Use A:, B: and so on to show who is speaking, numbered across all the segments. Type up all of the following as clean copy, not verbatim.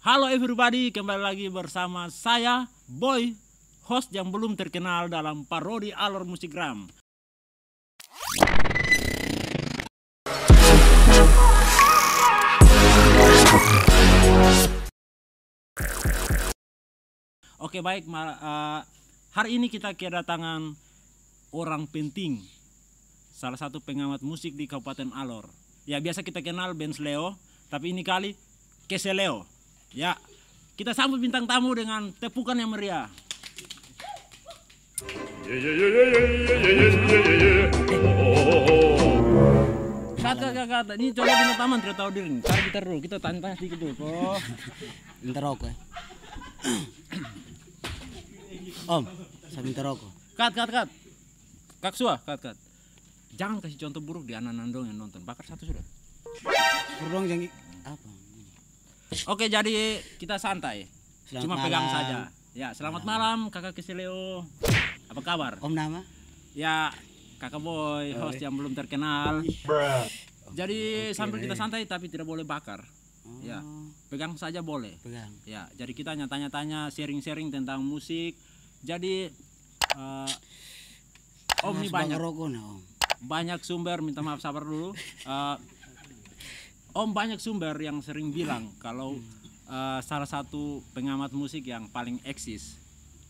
A: Halo everybody, kembali lagi bersama saya, Boy, host yang belum terkenal dalam parodi alur musikgram. Oke baik, hari ini kita kedatangan orang penting, salah satu pengamat musik di Kabupaten Alor. Ya biasa kita kenal Benz Leo, tapi ini kali Kese Leo. Ya, kita sambut bintang tamu dengan tepukan yang meriah. Kata, ini coba bintang tamu tidak tahu diri. Cari gitar dulu, kita tanya-tanya sedikit dulu. Oh,
B: minta rokok ya. Om, saya minta rokok.
A: Kat. Kak Sua, kat. Jangan kasih contoh buruk di anak-anak dong yang nonton. Bakar satu sudah.
B: Kurang yang apa?
A: Oke, jadi kita santai.
B: Selamat
A: Cuma
B: malam.
A: pegang saja. Ya, selamat malam Kakak Keseleo. Apa kabar?
B: Om nama?
A: Ya, Kakak Boy, host yang belum terkenal. Jadi sambil kita santai tapi tidak boleh bakar. Ya, pegang saja boleh.
B: Pegang.
A: Ya, jadi kita tanya-tanya, sharing-sharing tentang musik. Jadi Om ini banyak
B: rokok nah, Om.
A: Banyak sumber, minta maaf sabar dulu. Om banyak sumber yang sering bilang kalau salah satu pengamat musik yang paling eksis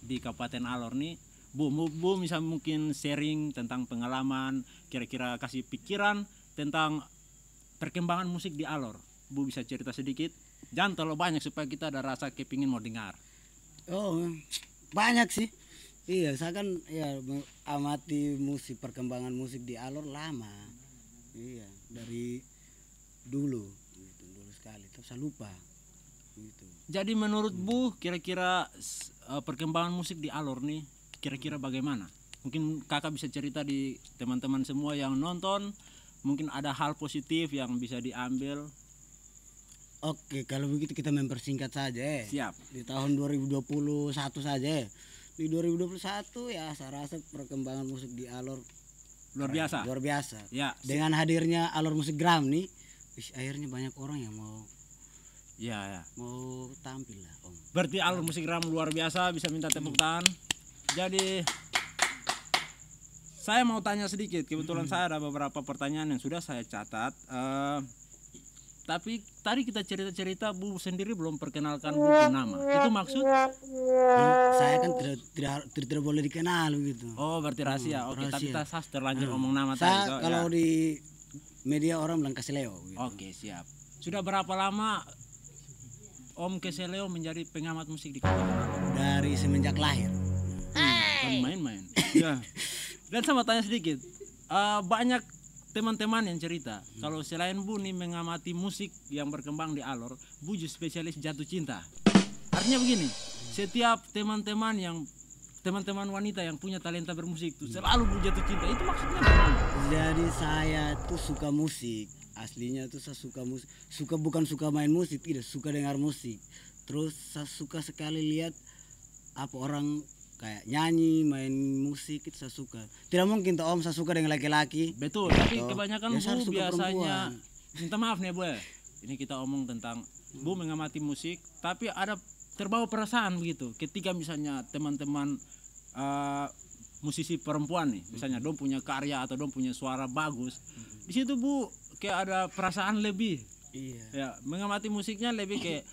A: di Kabupaten Alor nih, Bu bisa mungkin sharing tentang pengalaman, kira-kira kasih pikiran tentang perkembangan musik di Alor. Bu bisa cerita sedikit, jangan terlalu banyak supaya kita ada rasa kepingin mau dengar.
B: Oh, banyak sih. Iya, saya kan ya amati musik, perkembangan musik di Alor lama. Iya, dari dulu sekali, terus saya lupa gitu.
A: Jadi menurut Bu kira-kira perkembangan musik di Alor nih kira-kira bagaimana? Mungkin kakak bisa cerita di teman-teman semua yang nonton, mungkin ada hal positif yang bisa diambil.
B: Oke, kalau begitu kita mempersingkat saja.
A: Siap.
B: Di tahun 2021 saja. Di 2021 ya saya rasa perkembangan musik di Alor
A: Luar biasa. Ya.
B: Dengan hadirnya Alor Musikgram nih, akhirnya banyak orang yang mau mau tampil lah, Om.
A: Berarti Alor Musikgram luar biasa, bisa minta tepuk tangan. Jadi saya mau tanya sedikit, kebetulan saya ada beberapa pertanyaan yang sudah saya catat. Tapi tadi kita cerita-cerita Bu sendiri belum perkenalkan Bu punya nama. Itu maksud?
B: Saya kan tidak boleh dikenal begitu.
A: Oh, berarti rahasia. Oke, tapi kita terlanjur ngomong nama
B: saya
A: tadi.
B: Kalau di media orang bilang Keseleo gitu.
A: Oke, siap. Sudah berapa lama Om Keseleo menjadi pengamat musik di Kabupaten?
B: Dari semenjak lahir.
A: Kan main-main. Ya. Dan sama tanya sedikit. Banyak teman-teman yang cerita kalau selain Bu nih mengamati musik yang berkembang di Alor, Bu juga spesialis jatuh cinta. Artinya begini, setiap teman-teman wanita yang punya talenta bermusik itu selalu Bu jatuh cinta. Itu maksudnya bagaimana?
B: Jadi saya tuh suka musik. Aslinya tuh saya suka musik. Bukan suka main musik, tidak, suka dengar musik. Terus saya suka sekali lihat apa orang kayak nyanyi, main musik, itu saya suka. Tidak mungkin toh Om saya suka dengan laki-laki.
A: Betul, tapi kebanyakan
B: Ya,
A: Bu biasanya minta maaf nih Bu. Ini kita omong tentang Bu mengamati musik, tapi ada terbawa perasaan begitu. Ketika misalnya teman-teman musisi perempuan nih, misalnya dong punya karya atau dong punya suara bagus, di situ Bu kayak ada perasaan lebih.
B: Iya.
A: Ya, mengamati musiknya lebih kayak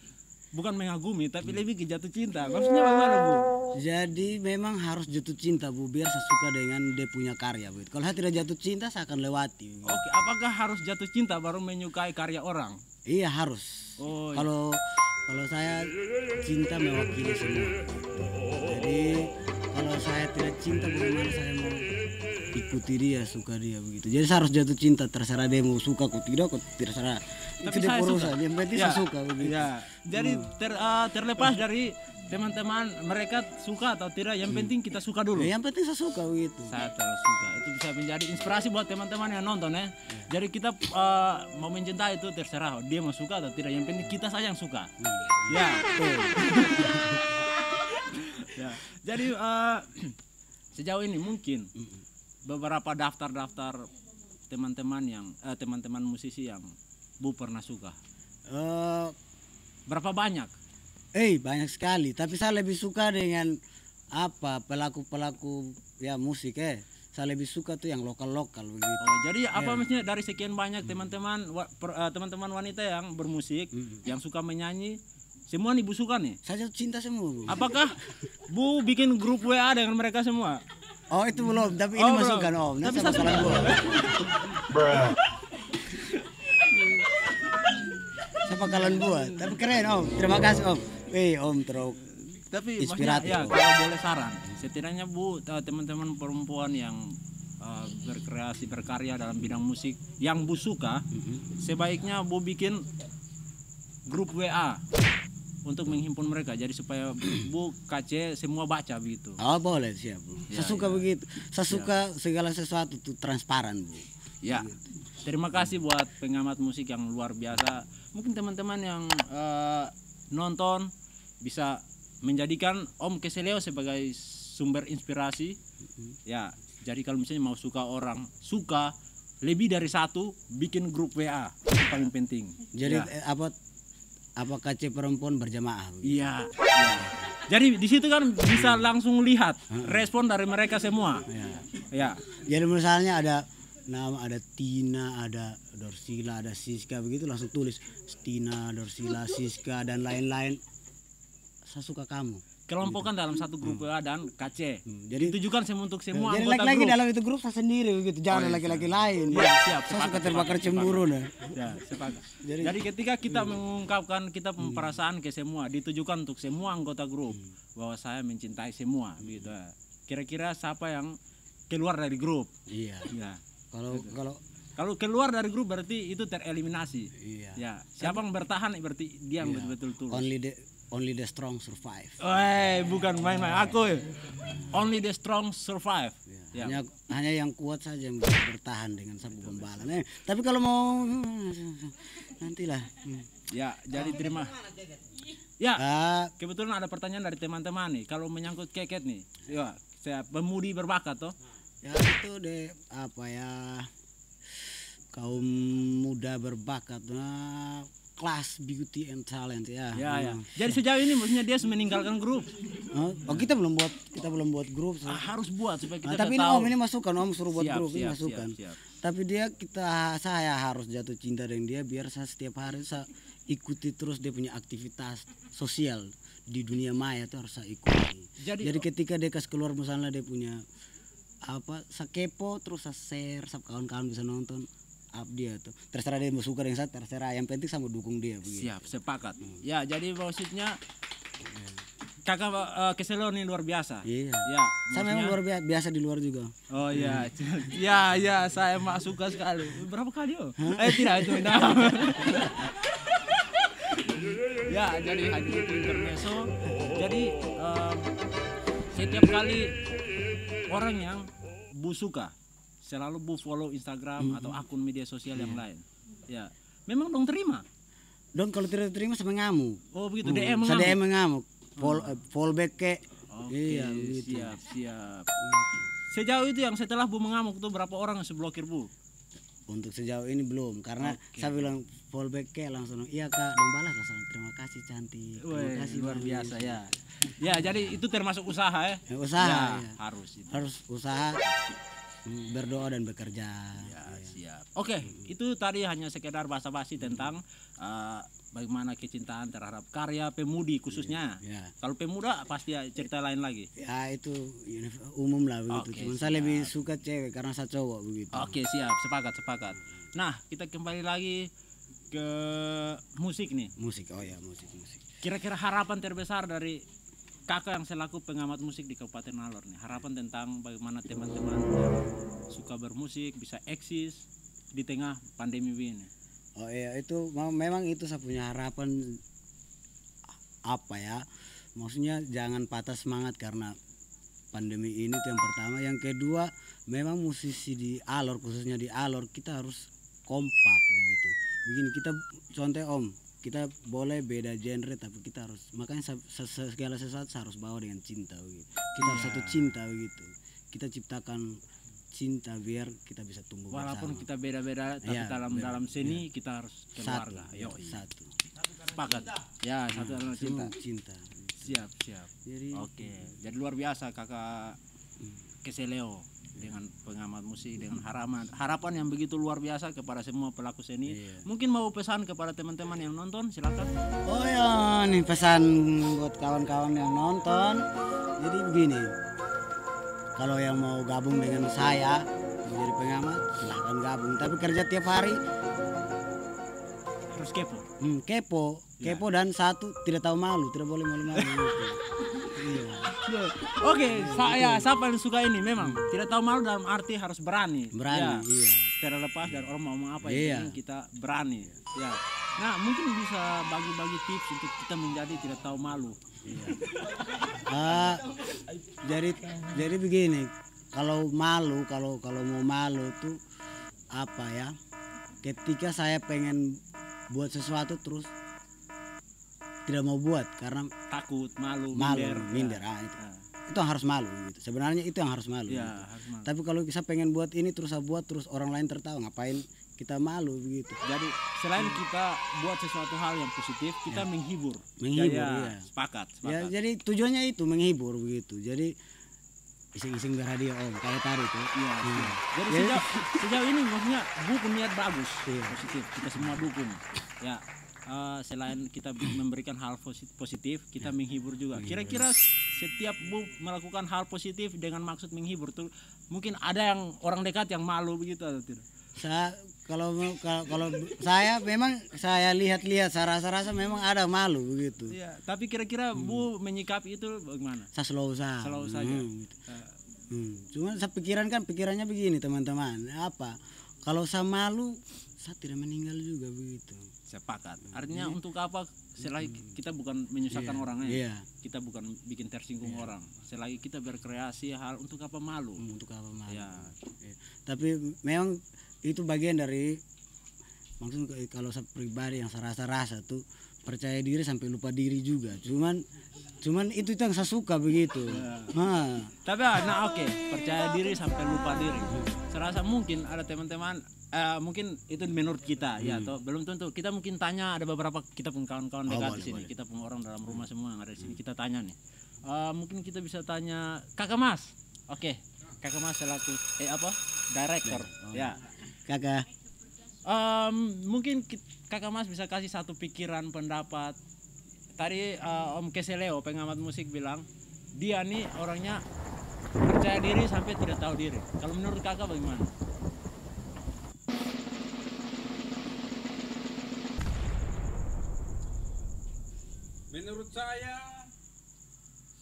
A: bukan mengagumi tapi lebih ke jatuh cinta. Maksudnya bagaimana Bu?
B: Jadi memang harus jatuh cinta Bu, biar saya suka dengan dia punya karya begitu. Kalau saya tidak jatuh cinta saya akan lewati. Begitu.
A: Oke, apakah harus jatuh cinta baru menyukai karya orang?
B: Iya harus.
A: Oh,
B: kalau saya cinta mewakili semua. Jadi kalau saya tidak cinta bagaimana saya mau ikuti dia, suka dia begitu. Jadi saya harus jatuh cinta, terserah dia mau suka atau tidak, terserah.
A: Tapi
B: itu dia
A: saya
B: urusan.
A: suka.
B: Yang penting saya suka begitu.
A: Ya. Jadi terlepas dari teman-teman mereka suka atau tidak, yang penting kita suka dulu.
B: Yang penting saya suka begitu.
A: Saya terlalu suka. Itu bisa menjadi inspirasi buat teman-teman yang nonton ya. Jadi kita mau mencintai itu terserah dia mau suka atau tidak. Yang penting kita saja yang suka. Ya. Ya. Jadi sejauh ini mungkin beberapa daftar teman-teman musisi yang Bu pernah suka. Berapa banyak?
B: Banyak sekali. Tapi saya lebih suka dengan apa pelaku-pelaku ya musik Saya lebih suka tuh yang lokal-lokal begitu.
A: Oh, jadi apa maksudnya dari sekian banyak teman-teman teman-teman wanita yang bermusik, yang suka menyanyi, semua nih Bu suka nih?
B: Saya jatuh cinta semua, Bu.
A: Apakah Bu bikin grup WA dengan mereka semua?
B: Oh, itu belum, tapi ini
A: Oh,
B: masukkan
A: belum.
B: Om. Nanti
A: Tapi
B: saya bakalan
A: saya-
B: buat. Saya bakalan buat. Tapi keren Om. Terima kasih Om. Om terus.
A: Tapi
B: Inspiratif,
A: maksudnya ya
B: Bu.
A: kalau boleh saran, setidaknya Bu teman-teman perempuan yang berkreasi berkarya dalam bidang musik yang Bu suka, sebaiknya Bu bikin grup WA untuk menghimpun mereka, jadi supaya Bu KC semua baca begitu.
B: Oh, boleh siap, Bu.
A: Ya,
B: Saya suka
A: ya.
B: begitu. Saya suka segala sesuatu tuh transparan, Bu.
A: Ya, terima kasih buat pengamat musik yang luar biasa. Mungkin teman-teman yang nonton bisa menjadikan Om Keseleo sebagai sumber inspirasi. Ya, jadi kalau misalnya mau suka lebih dari satu, bikin grup WA itu paling penting.
B: Jadi
A: ya.
B: apa KC perempuan berjamaah, Bu?
A: Iya. Ya. Jadi di situ kan bisa langsung lihat respon dari mereka semua. Ya.
B: Jadi misalnya ada nama, ada Tina, ada Dorsila, ada Siska begitu, langsung tulis Tina, Dorsila, Siska dan lain-lain. Saya suka kamu.
A: Kelompokkan dalam satu grup WA dan KC.
B: Jadi
A: Ditujukan untuk semua
B: jadi
A: anggota
B: laki-laki
A: grup.
B: dalam itu grup saya sendiri begitu, jangan ada laki-laki lain.
A: Iya, siap.
B: Saya suka terbakar cemburu nah.
A: Ya, sepakat.
B: Jadi-
A: Jadi ketika kita mengungkapkan kita perasaan ke semua, ditujukan untuk semua anggota grup bahwa saya mencintai semua, gitu. Kira-kira siapa yang keluar dari grup?
B: Iya.
A: Ya.
B: Kalau
A: Kalau keluar dari grup berarti itu tereliminasi.
B: iya.
A: Ya, siapa yang bertahan berarti dia yang betul-betul tulus.
B: Only the strong survive.
A: Bukan main-main aku. Only the strong survive. Ya.
B: Hanya yang kuat saja yang bisa bertahan dengan sapu gombalan. Tapi kalau mau nantilah.
A: Ya, jadi terima. Ya,
B: Ah,
A: kebetulan ada pertanyaan dari teman-teman nih. Kalau menyangkut keket nih, ya, saya pemudi berbakat toh.
B: ya itu deh apa ya, kaum muda berbakat, kelas beauty and talent ya.
A: Ya. Jadi sejauh ini maksudnya dia meninggalkan grup.
B: Oh, kita belum buat grup.
A: Harus buat supaya kita
B: Tapi ini
A: tahu.
B: Om, ini masukan Om, suruh buat
A: Siap,
B: grup ini
A: siap,
B: masukan.
A: siap.
B: Tapi saya harus jatuh cinta dengan dia biar saya setiap hari saya ikuti terus dia punya aktivitas sosial di dunia maya itu harus saya ikuti. Jadi ketika dia kasih keluar misalnya dia punya apa, saya kepo terus saya share, kawan-kawan bisa nonton up dia tuh. Terserah dia mau suka dengan saya, terserah, yang penting saya mau dukung dia begitu.
A: Siap, sepakat. Ya, jadi maksudnya Kakak Keseleo ini luar biasa.
B: Iya.
A: Ya,
B: Saya memang
A: maksudnya-
B: luar biasa di luar juga.
A: Oh iya, ya saya mak suka sekali. Berapa kali oh? Tidak itu. Nah. Ya, jadi hadir di intermezzo. Jadi setiap kali orang yang Bu suka, selalu Bu follow Instagram atau akun media sosial yang lain. Ya, memang dong terima.
B: Don kalau tidak terima saya mengamuk.
A: Oh begitu, DM
B: Saya
A: mengamuk.
B: DM mengamuk. Fallback ke.
A: Oke,
B: Iya, begitu.
A: siap. Sejauh itu yang setelah Bu mengamuk tuh berapa orang yang seblokir Bu?
B: Untuk sejauh ini belum, karena
A: Oke.
B: saya bilang fallback ke langsung, iya kak, dan balas langsung, terima kasih cantik, terima
A: Wih,
B: kasih
A: luar
B: Bang."
A: biasa ya. Ya, jadi itu termasuk usaha ya.
B: Ya, usaha,
A: Ya,
B: ya.
A: harus itu.
B: Harus usaha, berdoa dan bekerja.
A: Ya, siap. Oke, itu tadi hanya sekedar basa-basi tentang bagaimana kecintaan terhadap karya pemudi khususnya.
B: Ya.
A: Kalau pemuda pasti ya cerita lain lagi.
B: Ya itu umum lah begitu.
A: Oke,
B: Cuman saya lebih suka cewek karena saya cowok begitu.
A: Oke, siap, sepakat. Nah, kita kembali lagi ke musik nih.
B: Musik, oh ya musik.
A: Kira-kira harapan terbesar dari kakak yang selaku pengamat musik di Kabupaten Alor nih, harapan tentang bagaimana teman-teman yang suka bermusik bisa eksis di tengah pandemi ini.
B: Oh iya itu memang itu saya punya harapan apa ya, maksudnya jangan patah semangat karena pandemi ini itu yang pertama. Yang kedua memang musisi di Alor, khususnya di Alor, kita harus kompak begitu. Begini kita contoh Om, kita boleh beda genre tapi kita harus, makanya segala sesuatu harus bawa dengan cinta begitu. Kita harus satu cinta begitu. Kita ciptakan cinta biar kita bisa tumbuh
A: Walaupun
B: bersama.
A: kita beda-beda tapi
B: Iya,
A: dalam
B: beda.
A: seni kita harus keluarga.
B: Satu,
A: Yoi.
B: satu.
A: sepakat. Ya, satu adalah cinta.
B: Cinta.
A: Siap.
B: Jadi
A: Oke, jadi luar biasa kakak Keseleo dengan pengamat musik, dengan harapan yang begitu luar biasa kepada semua pelaku seni.
B: Iya.
A: Mungkin mau pesan kepada teman-teman yang nonton, silakan.
B: oh ya, nih pesan buat kawan-kawan yang nonton. Jadi begini, kalau yang mau gabung dengan saya menjadi pengamat, silahkan gabung. Tapi kerja tiap hari
A: Harus kepo.
B: kepo dan satu tidak tahu malu, tidak boleh malu-malu. Gitu. Iya.
A: Oke, siapa yang suka ini memang tidak tahu malu dalam arti harus berani.
B: Berani,
A: Ya,
B: iya.
A: terlepas dari orang mau ngomong apa,
B: Iya.
A: yang penting kita berani. Ya. Nah, mungkin bisa bagi-bagi tips untuk kita menjadi tidak tahu malu.
B: Ah, jadi begini, kalau malu, kalau mau malu tuh apa ya? Ketika saya pengen buat sesuatu terus tidak mau buat karena
A: Takut, malu,
B: minder.
A: Ya.
B: Itu yang harus malu gitu. Sebenarnya itu yang harus malu.
A: Ya,
B: gitu.
A: harus malu.
B: Tapi kalau saya pengen buat ini terus saya buat terus orang lain tertawa, ngapain kita malu begitu?
A: Jadi selain kita buat sesuatu hal yang positif, kita menghibur.
B: Menghibur,
A: Ya,
B: iya.
A: Sepakat.
B: Ya, jadi tujuannya itu menghibur begitu. Jadi iseng-iseng berhadiah om kayak tadi tuh.
A: Iya.
B: Iya.
A: Jadi sejauh ini maksudnya buku niat bagus, positif. Kita semua dukung. Ya. Selain kita memberikan hal positif, kita menghibur juga. Kira-kira setiap Bu melakukan hal positif dengan maksud menghibur tuh, mungkin ada yang orang dekat yang malu begitu atau tidak?
B: Kalau saya memang saya lihat-lihat, saya rasa memang ada malu begitu.
A: Iya. Tapi kira-kira Bu menyikapi itu bagaimana?
B: Saya slow saja.
A: Gitu.
B: Cuma saya pikirannya begini teman-teman. Apa? Kalau saya malu, saya tidak meninggal juga begitu.
A: Sepakat. Artinya untuk apa selagi kita bukan menyusahkan orangnya.
B: Iya.
A: Kita bukan bikin tersinggung orang. Selagi kita berkreasi hal untuk apa malu?
B: Untuk apa malu?
A: Ya.
B: Iya. Tapi memang itu bagian dari maksud kalau saya pribadi yang saya rasa tuh percaya diri sampai lupa diri juga. Cuman itu yang saya suka begitu.
A: Tapi oke, percaya diri sampai lupa diri. Saya rasa mungkin ada teman-teman mungkin itu menurut kita ya atau belum tentu. Kita mungkin tanya, ada beberapa kita pun kawan-kawan dekat di sini. Boleh. Kita pun orang dalam rumah semua yang ada di sini, kita tanya nih. Mungkin kita bisa tanya Kakak Mas. Oke. Kakak Mas selaku director. Ya.
B: Kakak.
A: Mungkin Kakak Mas bisa kasih satu pikiran, pendapat. Tadi Om Keseleo pengamat musik bilang dia nih orangnya percaya diri sampai tidak tahu diri. Kalau menurut Kakak bagaimana?
C: Menurut saya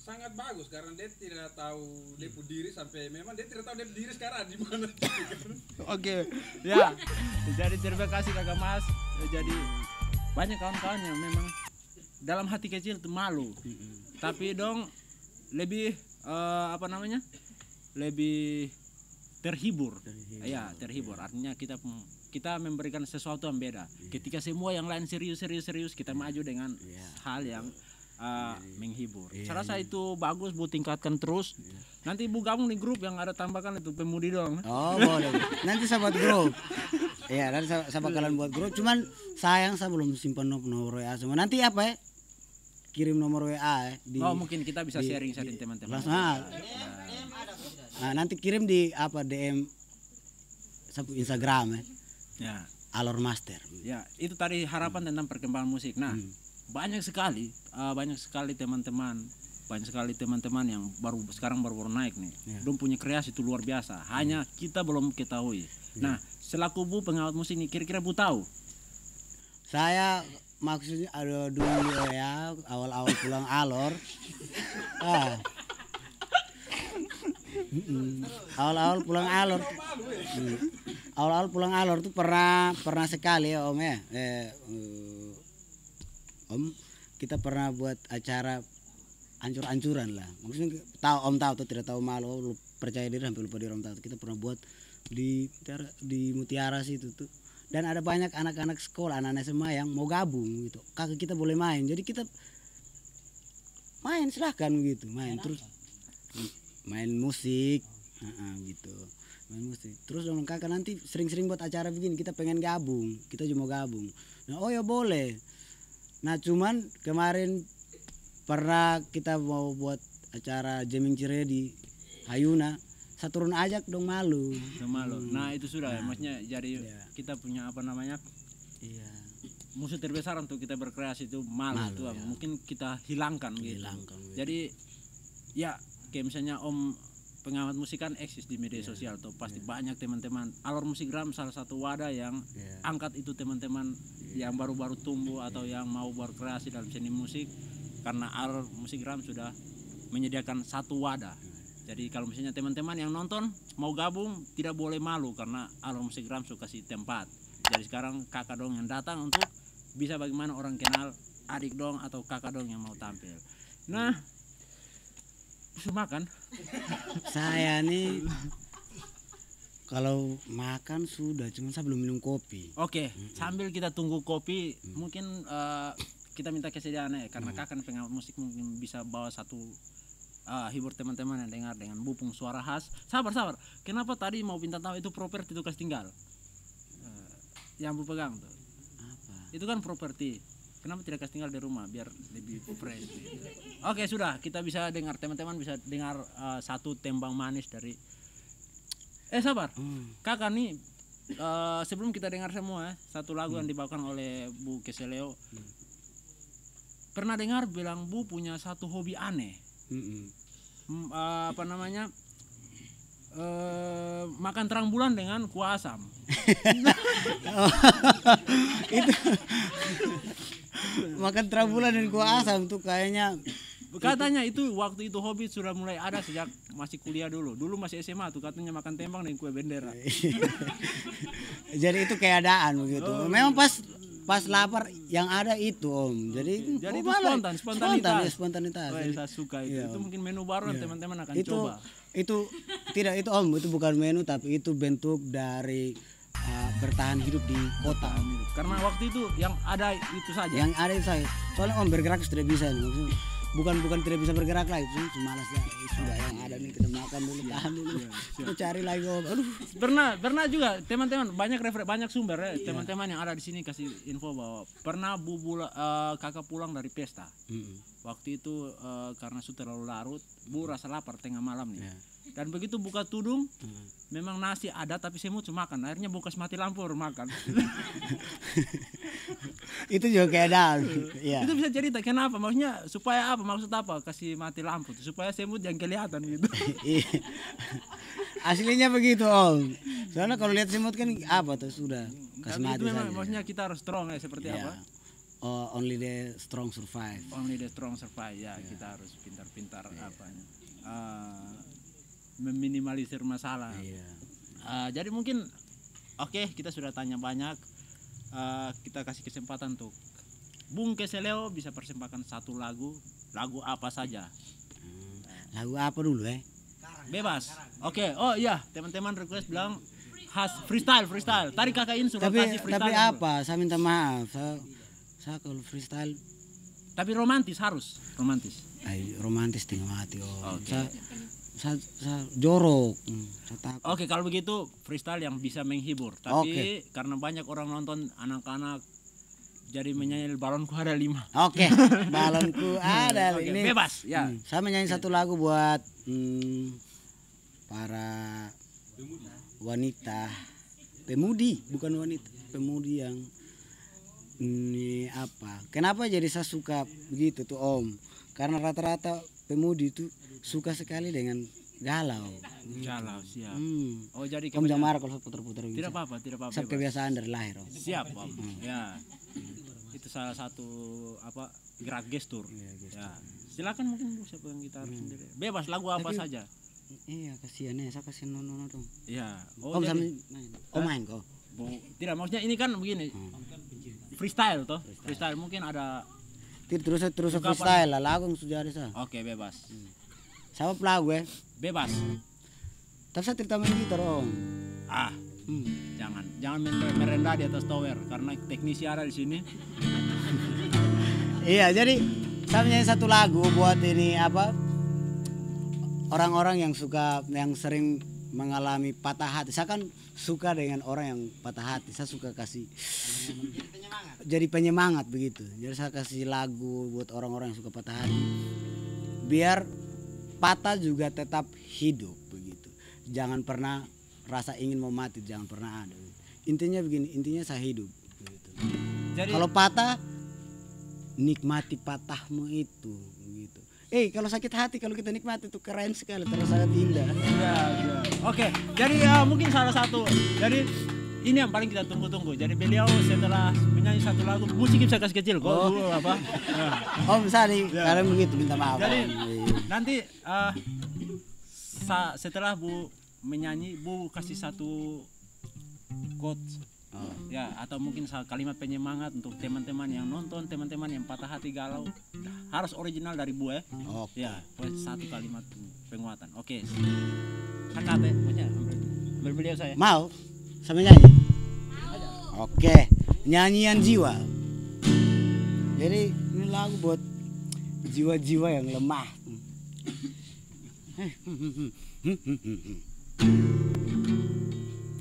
C: sangat bagus karena dia tidak tahu dia diri sampai memang dia tidak tahu dia diri sekarang di mana.
A: Oke, ya. Jadi terima kasih Kakak Mas. Jadi banyak kawan-kawan yang memang dalam hati kecil itu malu. Tapi dong lebih lebih terhibur. Ya, terhibur. Artinya kita memberikan sesuatu yang beda. Ketika semua yang lain serius, kita maju dengan hal yang menghibur. Saya rasa itu bagus Bu, tingkatkan terus. Nanti Bu gabung di grup yang ada tambahkan itu pemudi dong.
B: Oh boleh. Nanti saya buat grup. Iya, nanti saya bakalan buat grup. Cuman sayang saya belum simpan nomor WA semua. Nanti apa ya? Kirim nomor WA
A: mungkin kita bisa sharing teman-teman.
B: Nah, nanti kirim di DM Instagram
A: ya.
B: Alor Master.
A: Ya, itu tadi harapan tentang perkembangan musik. Nah, banyak sekali teman-teman yang baru naik nih. Belum punya kreasi itu luar biasa. Hanya kita belum ketahui. Nah, selaku Bu pengamat musik nih, kira-kira Bu tahu?
B: Saya maksudnya ada dulu ya awal-awal pulang Alor. Awal-awal pulang Alor. Awal-awal pulang Alor tuh pernah sekali ya Om ya. Om, kita pernah buat acara ancur-ancuran lah. Maksudnya Om tahu tuh tidak tahu malu, percaya diri sampai lupa diri Om tahu. Kita pernah buat di Mutiara situ tuh. Dan ada banyak anak-anak sekolah, anak-anak SMA yang mau gabung gitu. Kakak kita boleh main. Jadi kita main silahkan gitu, terus main musik gitu. Main musik. Terus dong kakak nanti sering-sering buat acara begini, kita pengen gabung, kita cuma gabung. Nah, oh ya boleh. Nah cuman kemarin pernah kita mau buat acara jamming cire di Hayuna, saya turun ajak dong malu.
A: Nah itu sudah ya, maksudnya jadi
B: Iya.
A: kita punya apa namanya
B: Iya.
A: musuh terbesar untuk kita berkreasi itu malu,
B: Malu,
A: itu
B: ya.
A: mungkin kita hilangkan gitu.
B: Hilangkan, gitu.
A: Jadi ya kayak misalnya Om pengamat musik kan eksis di media sosial tuh pasti banyak teman-teman. Alor Musik Gram salah satu wadah yang
B: Iya.
A: angkat itu teman-teman yang baru-baru tumbuh atau yang mau berkreasi dalam seni musik, karena Alor Musik Gram sudah menyediakan satu wadah. Jadi kalau misalnya teman-teman yang nonton mau gabung tidak boleh malu karena Alor Musik Gram suka kasih tempat. Jadi sekarang kakak dong yang datang untuk bisa bagaimana orang kenal adik dong atau kakak dong yang mau tampil. Nah, bisa makan.
B: Saya nih kalau makan sudah, cuma saya belum minum kopi.
A: Oke, sambil kita tunggu kopi, mungkin kita minta kesediaan ya, karena kakak pengamat musik mungkin bisa bawa satu hibur teman-teman yang dengar dengan bupung suara khas. Sabar. Kenapa tadi mau minta tahu itu properti tugas tinggal? Yang Bu pegang tuh.
B: Apa?
A: Itu kan properti. Kenapa tidak kasih tinggal di rumah biar lebih fresh? Oke, sudah, kita bisa dengar, teman-teman bisa dengar satu tembang manis dari sabar. Kakak nih sebelum kita dengar semua satu lagu yang dibawakan oleh Bu Keseleo. Pernah dengar bilang Bu punya satu hobi aneh. Apa namanya? Makan terang bulan dengan kuah asam.
B: Itu makan terang bulan dan kuah asam tuh kayaknya
A: Katanya itu waktu itu hobi sudah mulai ada sejak masih kuliah dulu masih SMA tuh katanya makan tembang dan kue bendera.
B: jadi itu keadaan begitu. Memang pas lapar yang ada itu Om. Jadi
A: itu spontanitas.
B: Spontanitas.
A: Oh, saya suka itu.
B: Iya,
A: Itu mungkin menu baru yang teman-teman akan
B: itu
A: coba.
B: itu tidak itu Om, itu bukan menu tapi itu bentuk dari bertahan hidup di kota.
A: Karena waktu itu yang ada itu saja.
B: Yang ada itu saya. Soalnya Om bergerak sudah bisa nih. Maksudnya bukan tidak bisa bergerak lagi, cuma malas ya. Sudah yang ada nih kita makan dulu, tahan dulu. Kita cari lagi Om. Aduh.
A: Pernah juga teman-teman banyak sumber ya. Teman-teman yang ada di sini kasih info bahwa pernah kakak pulang dari pesta. Waktu itu karena sudah terlalu larut, Bu rasa lapar tengah malam nih. Dan begitu buka tudung, memang nasi ada tapi semut cuma makan. Akhirnya buka mati lampu baru makan.
B: Itu juga keadaan. Iya.
A: Itu bisa cerita kenapa? Maksudnya supaya apa? Maksud apa? Kasih mati lampu tuh, supaya semut yang kelihatan gitu.
B: Iya. Aslinya begitu Om. Soalnya kalau lihat semut kan apa tuh sudah kasih
A: Tapi
B: mati
A: itu memang
B: saja.
A: maksudnya kita harus strong ya seperti
B: Iya.
A: apa?
B: Only the strong survive.
A: Only the strong survive ya. Kita harus pintar-pintar apanya. Meminimalisir masalah.
B: Iya.
A: Jadi mungkin oke, kita sudah tanya banyak. Kita kasih kesempatan untuk Bung Keseleo bisa persembahkan satu lagu apa saja.
B: Lagu apa dulu
A: Bebas. Oke. Oh iya, teman-teman request bilang khas freestyle. Tadi kakak ini sudah kasih freestyle.
B: Tapi apa? Saya minta maaf. Saya kalau freestyle
A: Tapi romantis harus.
B: romantis tinggal mati Om.
A: Oke.
B: Saya jorok. Saya takut.
A: Oke, kalau begitu freestyle yang bisa menghibur. Tapi karena banyak orang nonton anak-anak jadi menyanyi balonku ada 5.
B: Oke, balonku ada
A: Oke,
B: ini.
A: bebas ya.
B: Saya menyanyi satu lagu buat para wanita, pemudi, bukan wanita, pemudi yang ini apa? Kenapa jadi saya suka begitu tuh Om? Karena rata-rata pemudi itu suka sekali dengan galau.
A: Galau, siap. Oh, jadi
B: Om jangan marah kalau saya putar-putar gitu.
A: Tidak apa-apa.
B: Saya
A: bebas.
B: kebiasaan dari lahir Om.
A: Siap, Om. Ya. Itu salah satu gerak gestur. Ya. Silakan mungkin Bu, siapa yang gitar sendiri. Bebas lagu apa saja.
B: Iya, kasihan ya, saya kasih nono dong.
A: Ya.
B: Om
A: jadi-
B: main kok.
A: tidak, maksudnya ini kan begini. Freestyle toh. Freestyle mungkin ada.
B: Terus
A: Ungkapan.
B: freestyle lah, lagu yang sudah ada saya.
A: Oke, bebas.
B: Sama lagu
A: Bebas.
B: Tapi saya tidak main gitar Om.
A: Jangan merendah di atas tower karena teknisi ada di sini.
B: Iya, jadi saya menyanyi satu lagu buat ini apa? Orang-orang yang sering mengalami patah hati. Saya kan suka dengan orang yang patah hati. Saya suka kasih jadi penyemangat begitu. Jadi saya kasih lagu buat orang-orang yang suka patah hati. Biar patah juga tetap hidup begitu. Jangan pernah rasa ingin mau mati, jangan pernah ada. Intinya begini, intinya saya hidup begitu.
A: Jadi
B: Kalau patah, nikmati patahmu itu begitu. Kalau sakit hati kalau kita nikmati itu keren sekali, terus sangat indah.
A: ya. Oke, jadi mungkin salah satu. Jadi ini yang paling kita tunggu-tunggu. Jadi beliau setelah menyanyi satu lagu, musik bisa kasih kecil kok.
B: Oh.
A: Apa?
B: Oh misalnya kalian begitu minta maaf.
A: Jadi nanti setelah Bu menyanyi, Bu kasih satu quotes ya, atau mungkin kalimat penyemangat untuk teman-teman yang nonton, teman-teman yang patah hati galau, harus original dari Bu ya.
B: Oke.
A: Ya, satu kalimat penguatan. Oke. Kakak punya ambil beliau saya.
B: Mau sama nyanyi? Oke, nyanyian jiwa. Jadi ini lagu buat jiwa-jiwa yang lemah.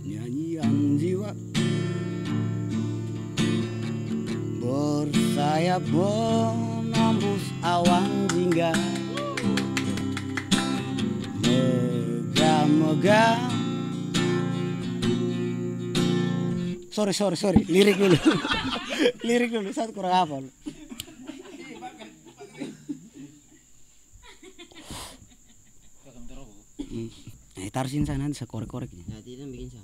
B: Nyanyian jiwa bersayap menembus awan jingga, megah-megah. Sorry, lirik dulu. Lirik dulu, saya kurang hafal. Nah, taruh sini sana, nanti saya korek-koreknya.
D: Ya, tidak bikin saya.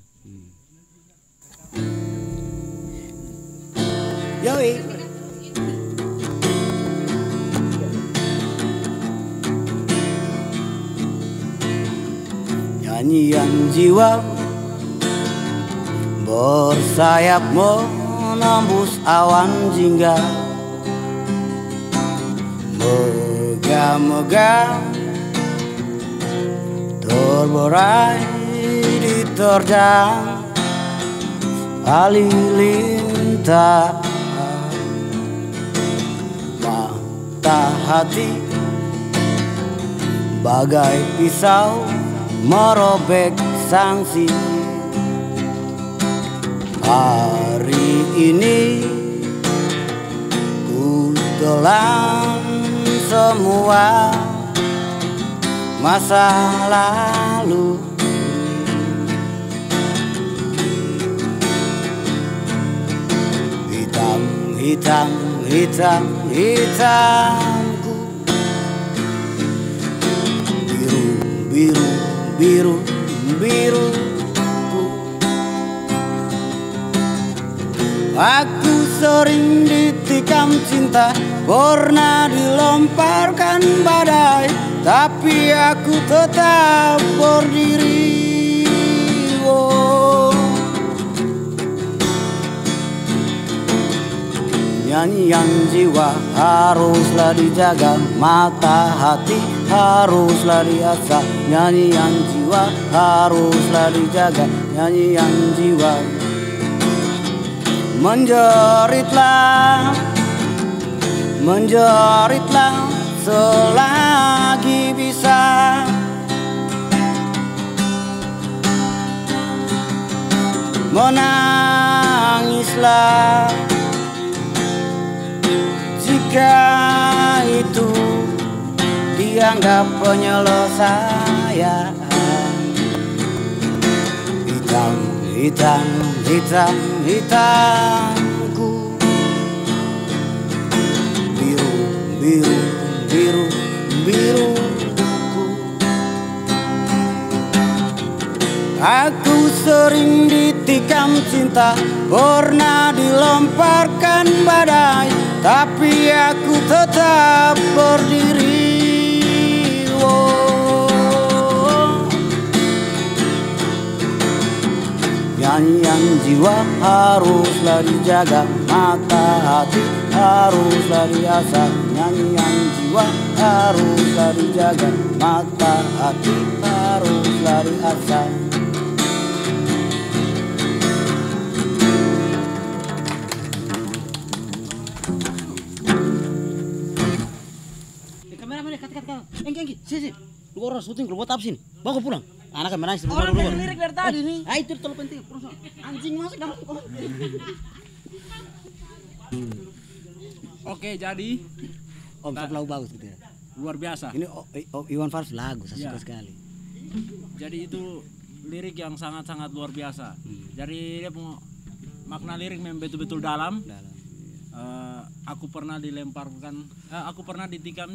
B: Yoi. Nyanyian jiwa bersayap menembus awan jingga, megah-megah terberai diterjang halilintar mata hati bagai pisau merobek sanksi. Hari ini ku telan semua masa lalu. Hitamku, biruku. Aku sering ditikam cinta, pernah dilomparkan badai, tapi aku tetap berdiri. Nyanyian jiwa haruslah dijaga, mata hati haruslah diasah. Nyanyian jiwa haruslah dijaga, nyanyian jiwa. Menjeritlah selagi bisa. Menangislah jika itu dianggap penyelesaian. Hitamku, biruku. Aku sering ditikam cinta, pernah dilomparkan badai, tapi aku tetap berdiri. Nyanyian jiwa haruslah dijaga, mata hati haruslah diasah. Nyanyian jiwa haruslah dijaga, mata hati haruslah diasah. Kameramen, kat. Engki, sini. Lu orang syuting, lu buat apa sini? Bawa pulang. Anak kamera istri
D: Orang pengen lirik dari tadi nih.
B: Ah itu terlalu penting. Anjing masuk dalam.
A: Oke, jadi
B: Om Sap lagu bagus gitu ya.
A: luar biasa.
B: Ini Iwan Fals lagu saya
A: Ya.
B: suka sekali.
A: Jadi itu lirik yang sangat-sangat luar biasa. Jadi dia punya makna lirik memang betul-betul dalam. Aku pernah ditikam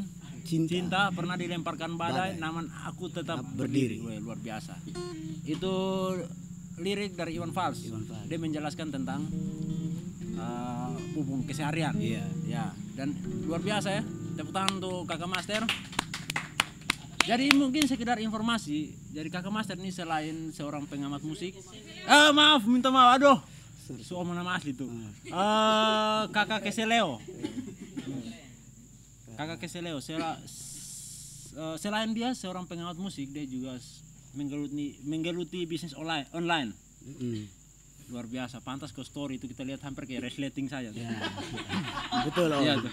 A: cinta, pernah dilemparkan badai, namun aku tetap berdiri. Weh, luar biasa. Itu lirik dari Iwan Fals. Dia menjelaskan tentang hubungan keseharian.
B: Iya.
A: Ya, dan luar biasa ya. Tepuk tangan untuk Kakak Master. Jadi mungkin sekedar informasi, jadi Kakak Master ini selain seorang pengamat musik, maaf, minta maaf, aduh, soal nama asli tuh, Kakak Keseleo, Kakak Keseleo, selain dia seorang pengamat musik, dia juga menggeluti bisnis online. Luar biasa, pantas ke story itu kita lihat hampir kayak resleting saja.
B: Ya. Betul Om.
A: Iya tuh.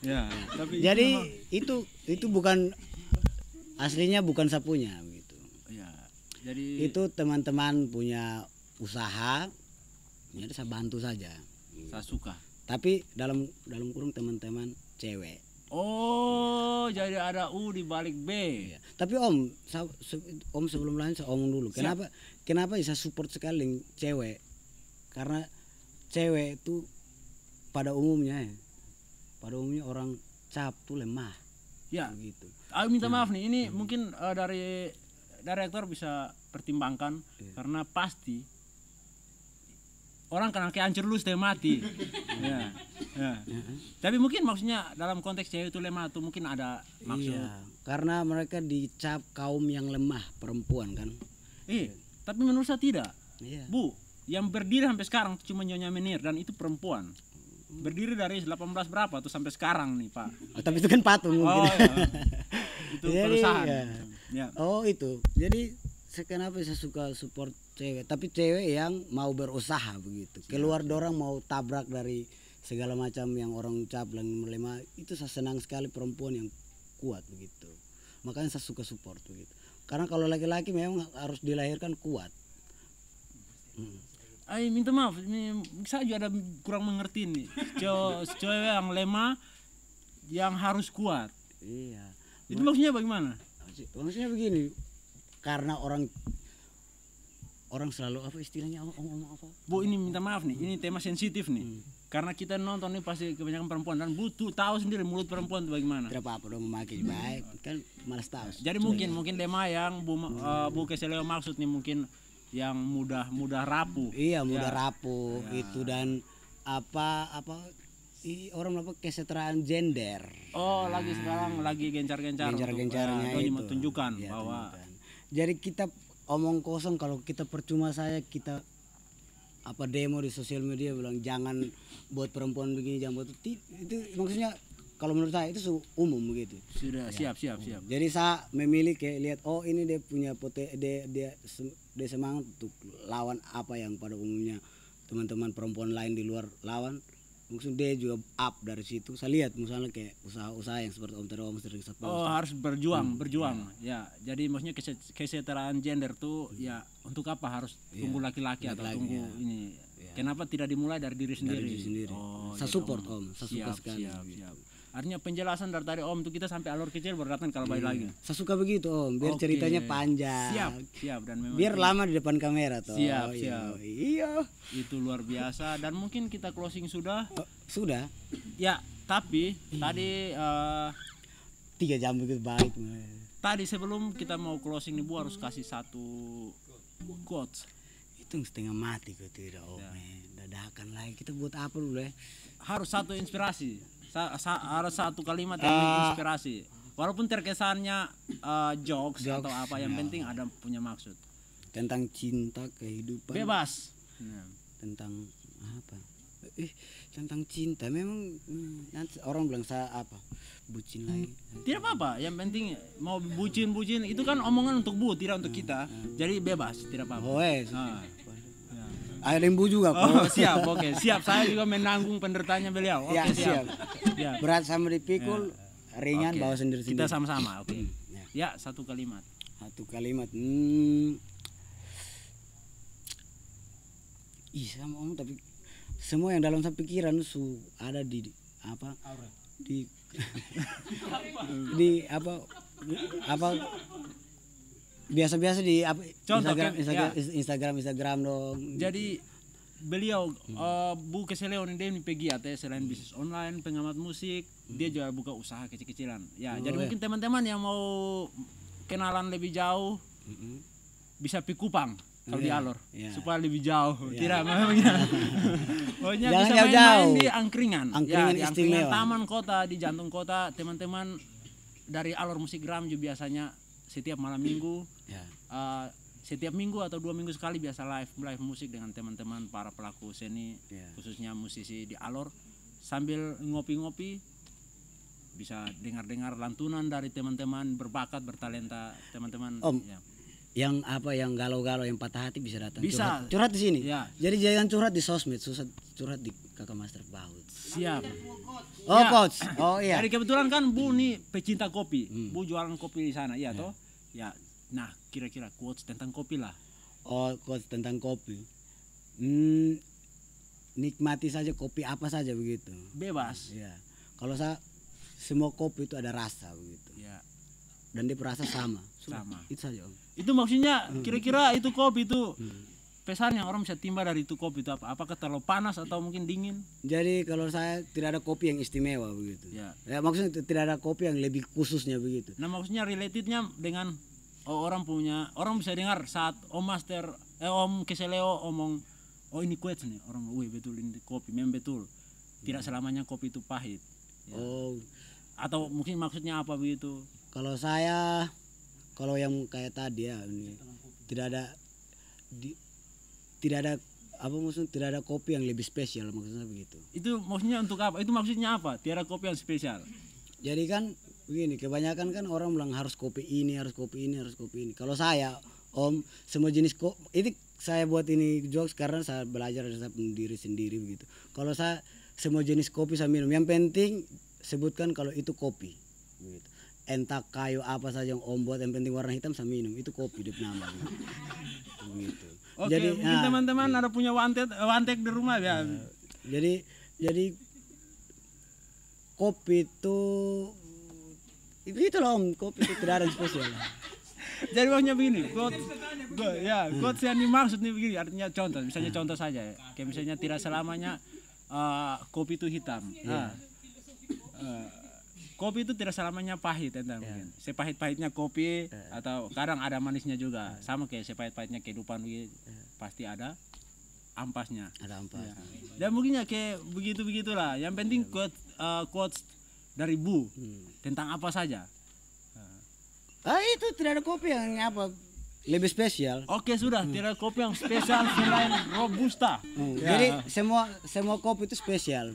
A: Ya, tapi
B: Jadi itu bukan aslinya, bukan sapunya gitu.
A: ya, jadi
B: Itu teman-teman punya usaha, jadi saya bantu saja.
A: saya suka.
B: Tapi dalam kurung teman-teman cewek.
A: Oh, jadi ada U di balik B.
B: Iya. Tapi Om, Om sebelum lanjut saya omong dulu. Kenapa saya support sekali dengan cewek? Karena cewek itu pada umumnya orang cap tuh lemah.
A: Ya,
B: Begitu.
A: aku minta maaf nih, ini mungkin dari direktur bisa pertimbangkan karena pasti orang kena kehancur lu setengah mati. Ya. Tapi mungkin maksudnya dalam konteks cewek itu lemah tuh mungkin ada maksud.
B: Iya, karena mereka dicap kaum yang lemah, perempuan kan.
A: Tapi menurut saya tidak.
B: Iya.
A: Bu, yang berdiri sampai sekarang cuma Nyonya Menir dan itu perempuan. Berdiri dari 18 berapa tuh sampai sekarang nih, Pak.
B: Oh, tapi itu kan patung mungkin.
A: Oh, iya. Itu
B: Jadi,
A: perusahaan.
B: ya.
A: Ya.
B: Oh itu. Jadi kenapa saya suka support cewek? Tapi cewek yang mau berusaha begitu. Keluar dorang mau tabrak dari segala macam yang orang ucap dan melemah. Itu saya senang sekali perempuan yang kuat begitu. Makanya saya suka support begitu. Karena kalau laki-laki memang harus dilahirkan kuat.
A: Minta maaf, ini saya juga ada kurang mengerti nih. Cewek yang lemah yang harus kuat.
B: Iya.
A: Itu maksudnya bagaimana?
B: Maksudnya begini. Karena orang selalu apa istilahnya ngomong apa?
A: Bu, ini minta maaf nih, ini tema sensitif nih. Karena kita nonton nih pasti kebanyakan perempuan dan butuh tahu sendiri mulut perempuan itu bagaimana.
B: Tidak apa-apa dong memakai baik kan malas tahu.
A: Jadi mungkin tema yang Bu Keseleo maksud nih mungkin yang mudah rapuh.
B: Iya, mudah
A: Ya.
B: rapuh itu dan orang apa kesetaraan gender.
A: Oh, sekarang lagi gencar-gencar
B: Gencar-gencarnya
A: untuk,
B: itu.
A: tunjukkan
B: Iya,
A: bahwa
B: tunjukkan. Jadi kita omong kosong kalau kita percuma saya kita demo di sosial media bilang jangan buat perempuan begini, jangan buat itu maksudnya kalau menurut saya itu umum begitu.
A: sudah siap.
B: Jadi saya memilih kayak lihat ini dia punya dia semangat untuk lawan apa yang pada umumnya teman-teman perempuan lain di luar lawan. Maksudnya dia juga up dari situ. Saya lihat misalnya kayak usaha-usaha yang seperti Om Tero sering saya post.
A: Oh, harus berjuang. Ya, jadi maksudnya kesetaraan gender tuh ya untuk apa harus tunggu laki-laki atau tunggu ini. Kenapa tidak dimulai dari diri sendiri? Oh,
B: saya
A: jadi
B: support Om, saya suka sekali.
A: Siap. Artinya penjelasan dari tadi Om tuh kita sampai alur kecil baru datang kalau balik lagi.
B: Saya suka begitu Om, biar ceritanya panjang.
A: Siap dan memang
B: Biar lama di depan kamera toh.
A: Siap.
B: Iya.
A: Itu luar biasa dan mungkin kita closing sudah.
B: Sudah.
A: Ya, tapi tadi
B: 3 jam begitu baik.
A: tadi sebelum kita mau closing nih Bu harus kasih satu quotes.
B: Itu setengah mati kok tidak Om. Dadakan lagi kita buat apa dulu ya?
A: Harus satu inspirasi. Harus satu kalimat yang menginspirasi. Walaupun terkesannya jokes atau apa, yang penting ada punya maksud.
B: Tentang cinta, kehidupan.
A: Bebas.
B: Tentang apa? Tentang cinta memang nanti orang bilang saya bucin lagi.
A: Tidak apa-apa, yang penting mau bucin itu kan omongan untuk Bu, tidak untuk kita. Jadi bebas, tidak apa-apa.
B: Ada lembu juga kok.
A: Oh, siap, oke. Siap, saya juga menanggung penderitaannya beliau. Oke,
B: Ya,
A: siap.
B: Berat sama dipikul, ringan
A: Oke.
B: bawa sendiri-sendiri.
A: Kita sama-sama, oke. Ya, satu kalimat.
B: Satu kalimat. Sama Om tapi semua yang dalam pikiran ada di apa di di apa biasa-biasa di apa
A: Contoh,
B: Instagram dong.
A: Jadi beliau Bu Keseleo ini dia pegiat ya, selain bisnis online, pengamat musik, dia juga buka usaha kecil-kecilan. Ya, jadi mungkin teman-teman yang mau kenalan lebih jauh bisa pi Kupang kalau di Alor supaya lebih jauh. Tidak memangnya. Pokoknya
B: Jangan
A: bisa
B: jauh-jauh.
A: main-main di Angkringan.
B: Angkringan
A: Di
B: istimewa.
A: Taman Kota, di jantung kota, teman-teman dari Alor Musik Ramju biasanya setiap malam minggu
B: Ya.
A: setiap minggu atau 2 minggu sekali biasa live musik dengan teman-teman para pelaku seni, khususnya musisi di Alor, sambil ngopi-ngopi bisa dengar-dengar lantunan dari teman-teman berbakat bertalenta teman-teman.
B: Om,
A: ya.
B: Yang yang galau-galau, yang patah hati bisa datang.
A: Bisa.
B: Curhat di sini.
A: Ya.
B: Jadi jangan curhat di sosmed, curhat di Kakak Master Baut.
A: Siap.
B: Oh,
A: Ya.
B: coach. Oh iya.
A: Jadi kebetulan kan Bu nih pecinta kopi, Bu jualan kopi di sana, iya toh? Ya. Nah, kira-kira quotes tentang kopi lah.
B: Oh, coach tentang kopi. Nikmati saja kopi apa saja begitu.
A: Bebas.
B: Iya. Kalau saya semua kopi itu ada rasa begitu.
A: Ya.
B: Dan dia rasa sama.
A: Sama.
B: Itu saja, Om.
A: Itu maksudnya kira-kira itu kopi itu pesan yang orang bisa timba dari itu kopi itu apa? Apakah terlalu panas atau mungkin dingin?
B: Jadi kalau saya tidak ada kopi yang istimewa begitu.
A: Ya.
B: Ya maksudnya tidak ada kopi yang lebih khususnya begitu.
A: Nah, maksudnya relatednya dengan orang bisa dengar saat Om Keseleo omong, oh ini quotes nih, orang wih betul ini kopi, memang betul. Tidak selamanya kopi itu pahit. Ya.
B: Oh,
A: Atau mungkin maksudnya apa begitu?
B: kalau saya kalau yang kayak tadi ya ini tidak ada apa maksudnya tidak ada kopi yang lebih spesial maksudnya begitu.
A: Itu maksudnya untuk apa? Itu maksudnya apa? Tiada kopi yang spesial.
B: Jadi kan begini, kebanyakan kan orang bilang harus kopi ini, harus kopi ini, harus kopi ini. Kalau saya, Om, semua jenis kopi, ini saya buat ini jokes karena saya belajar dari saya pendiri sendiri begitu. Kalau saya semua jenis kopi saya minum. Yang penting sebutkan kalau itu kopi. Begitu. Entah kayu apa saja yang Om buat, yang penting warna hitam saya minum. Itu kopi dia nama. Begitu.
A: Oke,
B: Jadi,
A: mungkin teman-teman ada punya wantek di rumah ya.
B: Jadi kopi itu loh Om, kopi itu tidak ada yang spesial.
A: Jadi maksudnya begini, quotes yang dimaksud nih begini, artinya contoh, misalnya contoh saja ya, kayak misalnya tidak selamanya kopi itu hitam. Kopi itu tidak selamanya pahit, mungkin. Sepahit-pahitnya kopi atau kadang ada manisnya juga, sama kayak sepahit-pahitnya kehidupan begitu, pasti ada ampasnya.
B: Ada ampas.
A: Ya. Dan mungkin ya kayak begitulah. Yang penting quotes dari Bu tentang apa saja.
B: Itu tidak ada kopi yang apa lebih spesial.
A: Oke sudah, tidak ada kopi yang spesial selain robusta. Ya.
B: Jadi semua kopi itu spesial.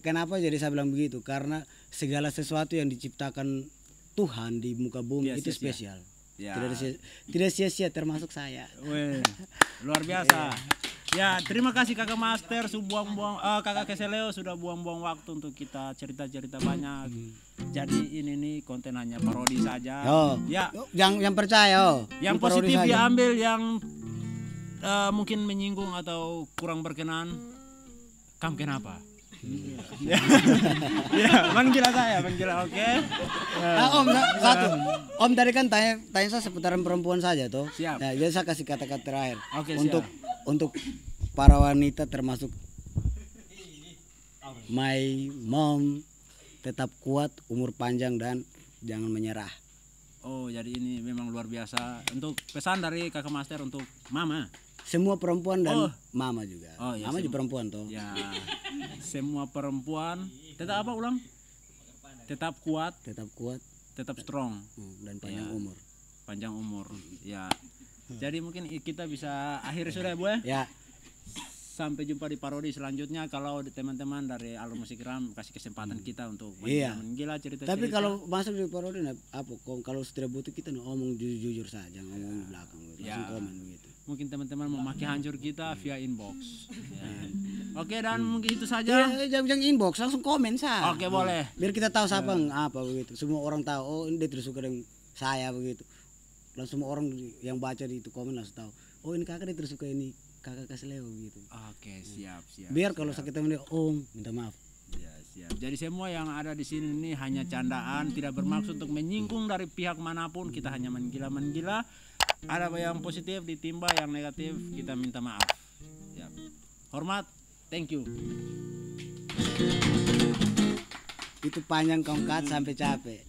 B: Kenapa jadi saya bilang begitu? Karena segala sesuatu yang diciptakan Tuhan di muka bumi itu spesial.
A: Ya.
B: Tidak sia-sia termasuk saya.
A: Weh, luar biasa. Ya, terima kasih Kakak Master Kakak Keseleo sudah buang-buang waktu untuk kita cerita-cerita banyak. Jadi ini nih konten hanya parodi saja. Ya.
B: Yang percaya.
A: Yang positif diambil, yang mungkin menyinggung atau kurang berkenan, kenapa? Ya, panggil saya, oke.
B: Om, satu. Om tadi kan tanya saya seputaran perempuan saja toh.
A: Siap.
B: Nah, jadi saya kasih kata-kata terakhir.
A: Oke,
B: untuk para wanita termasuk my mom, tetap kuat, umur panjang dan jangan menyerah.
A: Oh, jadi ini memang luar biasa. Untuk pesan dari Kakak Master untuk Mama.
B: Semua perempuan dan mama juga.
A: Oh, ya,
B: mama juga perempuan toh.
A: Ya, semua perempuan tetap apa ulang? Tetap kuat, tetap strong
B: dan panjang umur.
A: Panjang umur. Ya. Jadi mungkin kita bisa akhiri sudah Bu ya?
B: Ya.
A: Sampai jumpa di parodi selanjutnya. Kalau teman-teman dari Alor Musik Ram kasih kesempatan kita untuk menggila cerita-cerita.
B: Tapi kalau masuk di parodi apa? Kalau sudah butuh kita ngomong jujur saja, ngomong di belakang, langsung komen begitu.
A: Mungkin teman-teman memaki hancur kita via inbox. Ya. Oke, dan mungkin itu saja.
B: Jangan inbox, langsung komen saya.
A: Oke, boleh.
B: Biar kita tahu siapa apa begitu. Semua orang tahu, oh ini dia tidak suka dengan saya begitu. Langsung semua orang yang baca di itu komen langsung tahu. Oh ini kakak dia tidak suka ini kakak kasih leo gitu.
A: Oke, siap, siap.
B: Biar kalau
A: siap.
B: sakit temen dia, om minta maaf.
A: Ya, siap. Jadi semua yang ada di sini ini hanya candaan, tidak bermaksud untuk menyinggung dari pihak manapun. Kita hanya menggila-menggila. Ada yang positif ditimba, yang negatif kita minta maaf. Ya. Hormat, thank you.
B: Itu panjang kongkat sampai capek.